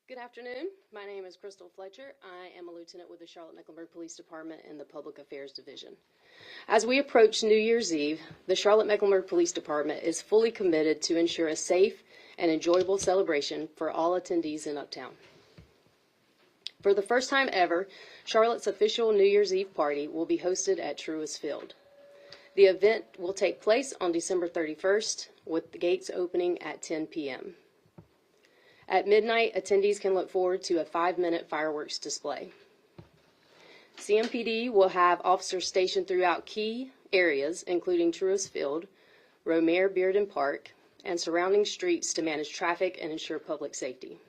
Good afternoon. My name is Crystal Fletcher. I am a lieutenant with the Charlotte-Mecklenburg Police Department in the Public Affairs Division. As we approach New Year's Eve, the Charlotte-Mecklenburg Police Department is fully committed to ensure a safe and enjoyable celebration for all attendees in Uptown. For the first time ever, Charlotte's official New Year's Eve party will be hosted at Truist Field. The event will take place on December 31st, with the gates opening at 10 p.m. At midnight, attendees can look forward to a 5-minute fireworks display. CMPD will have officers stationed throughout key areas, including Truist Field, Romare Bearden Park, and surrounding streets to manage traffic and ensure public safety.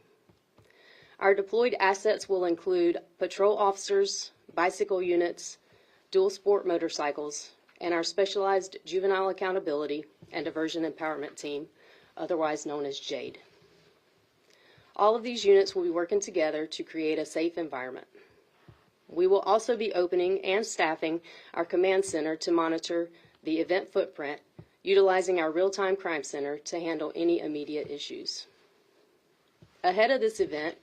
Our deployed assets will include patrol officers, bicycle units, dual sport motorcycles, and our specialized juvenile accountability and diversion empowerment team, otherwise known as JADE. All of these units will be working together to create a safe environment. We will also be opening and staffing our command center to monitor the event footprint, utilizing our real-time crime center to handle any immediate issues. Ahead of this event,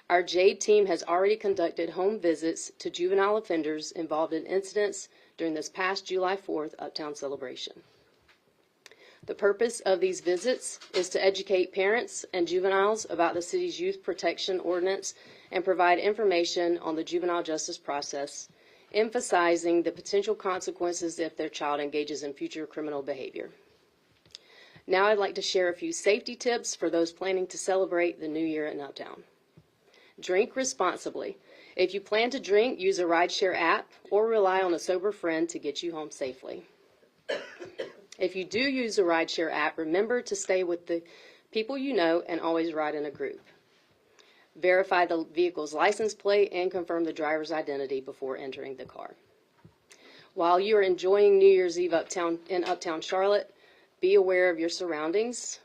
our JADE team has already conducted home visits to juvenile offenders involved in incidents during this past July 4th Uptown celebration. The purpose of these visits is to educate parents and juveniles about the city's youth protection ordinance and provide information on the juvenile justice process, emphasizing the potential consequences if their child engages in future criminal behavior. Now I'd like to share a few safety tips for those planning to celebrate the new year in Uptown. Drink responsibly. If you plan to drink, use a rideshare app or rely on a sober friend to get you home safely. If you do use a rideshare app, remember to stay with the people you know and always ride in a group. Verify the vehicle's license plate and confirm the driver's identity before entering the car. While you are enjoying New Year's Eve in Uptown Charlotte, be aware of your surroundings.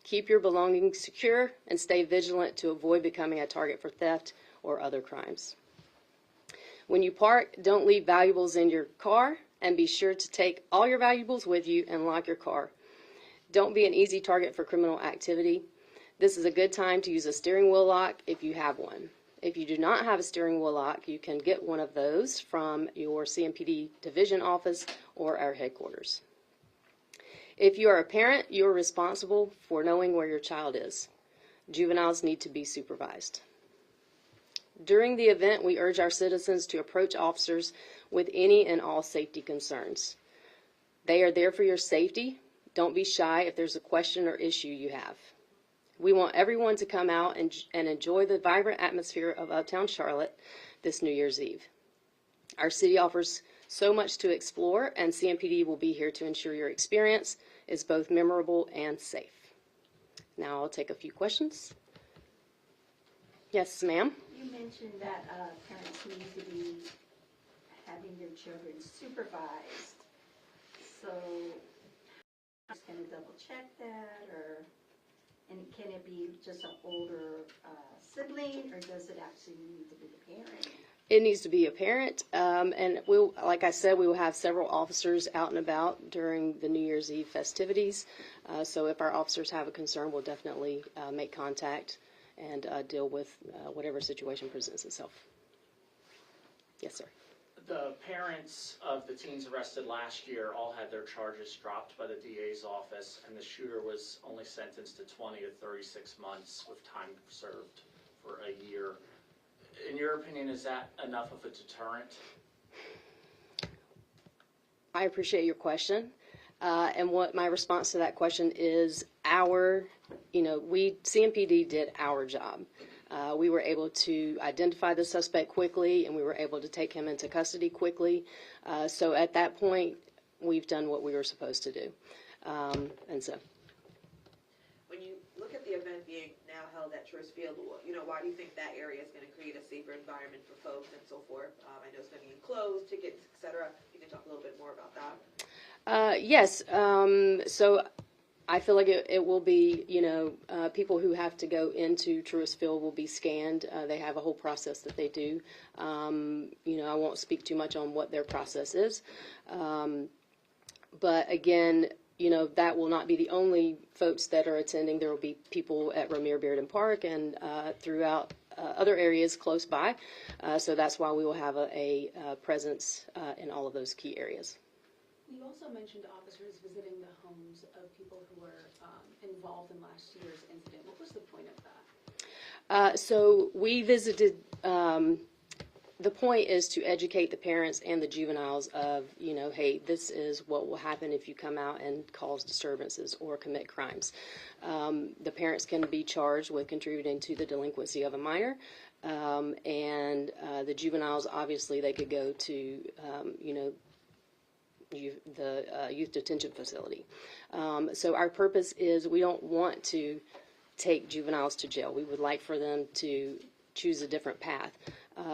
Keep your belongings secure and stay vigilant to avoid becoming a target for theft or other crimes. When you park, don't leave valuables in your car, and be sure to take all your valuables with you and lock your car. Don't be an easy target for criminal activity. This is a good time to use a steering wheel lock if you have one. If you do not have a steering wheel lock, you can get one of those from your CMPD division office or our headquarters. If you are a parent, you are responsible for knowing where your child is. Juveniles need to be supervised. During the event, we urge our citizens to approach officers with any and all safety concerns. They are there for your safety. Don't be shy if there's a question or issue you have. We want everyone to come out and enjoy the vibrant atmosphere of Uptown Charlotte this New Year's Eve. Our city offers so much to explore, and CMPD will be here to ensure your experience is both memorable and safe. Now I'll take a few questions. Yes, ma'am. You mentioned that parents need to be having their children supervised. So, can you double check that, and can it be just an older sibling, or does it actually need to be the parent? It needs to be a parent, and we'll, like I said, we will have several officers out and about during the New Year's Eve festivities. So if our officers have a concern, we'll definitely make contact and deal with whatever situation presents itself. Yes, sir. The parents of the teens arrested last year all had their charges dropped by the DA's office, and the shooter was only sentenced to 20 to 36 months with time served for a year. In your opinion, is that enough of a deterrent? I appreciate your question. And what my response to that question is CMPD did our job. We were able to identify the suspect quickly, and we were able to take him into custody quickly. So at that point, we've done what we were supposed to do. And so. When you look at the event being now held at Truist Field, why do you think that area is going to create a safer environment for folks and so forth? I know it's going to be enclosed, tickets, etc. You can talk a little bit more about that. Yes. So I feel like it will be, people who have to go into Truist Field will be scanned. They have a whole process that they do. I won't speak too much on what their process is. But again, that will not be the only folks that are attending. There will be people at Romare Bearden Park and throughout other areas close by. So that's why we will have a presence in all of those key areas. You also mentioned officers visiting the homes of people who were involved in last year's incident. What was the point of that? So we visited, the point is to educate the parents and the juveniles of, hey, this is what will happen if you come out and cause disturbances or commit crimes. The parents can be charged with contributing to the delinquency of a minor, and the juveniles, obviously, they could go to, the youth detention facility. So our purpose is we don't want to take juveniles to jail. We would like for them to choose a different path.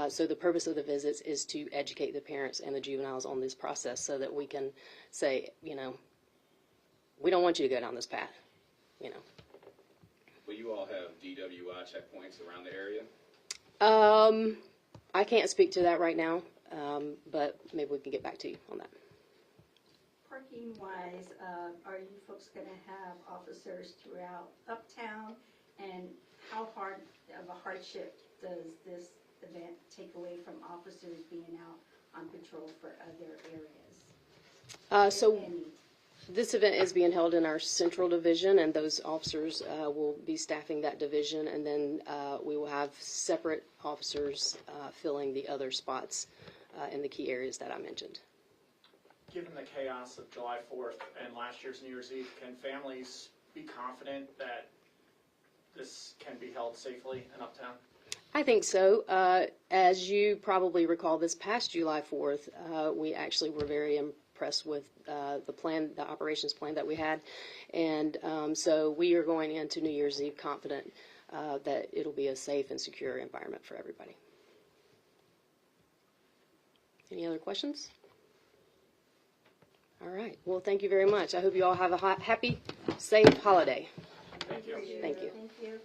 So the purpose of the visits is to educate the parents and the juveniles on this process so that we can say, we don't want you to go down this path, Will you all have DWI checkpoints around the area? I can't speak to that right now, but maybe we can get back to you on that. Parking-wise, are you folks going to have officers throughout Uptown? And how hard of a hardship does this event take away from officers being out on patrol for other areas? So If any? this event is being held in our central division, and those officers will be staffing that division, and then we will have separate officers filling the other spots in the key areas that I mentioned. Given the chaos of July 4th and last year's New Year's Eve, can families be confident that this can be held safely in Uptown? I think so. As you probably recall, this past July 4th, we actually were very impressed with the operations plan that we had. And so we are going into New Year's Eve confident that it'll be a safe and secure environment for everybody. Any other questions? All right. Well, thank you very much. I hope you all have a happy, safe holiday. Thank you. Thank you. Thank you.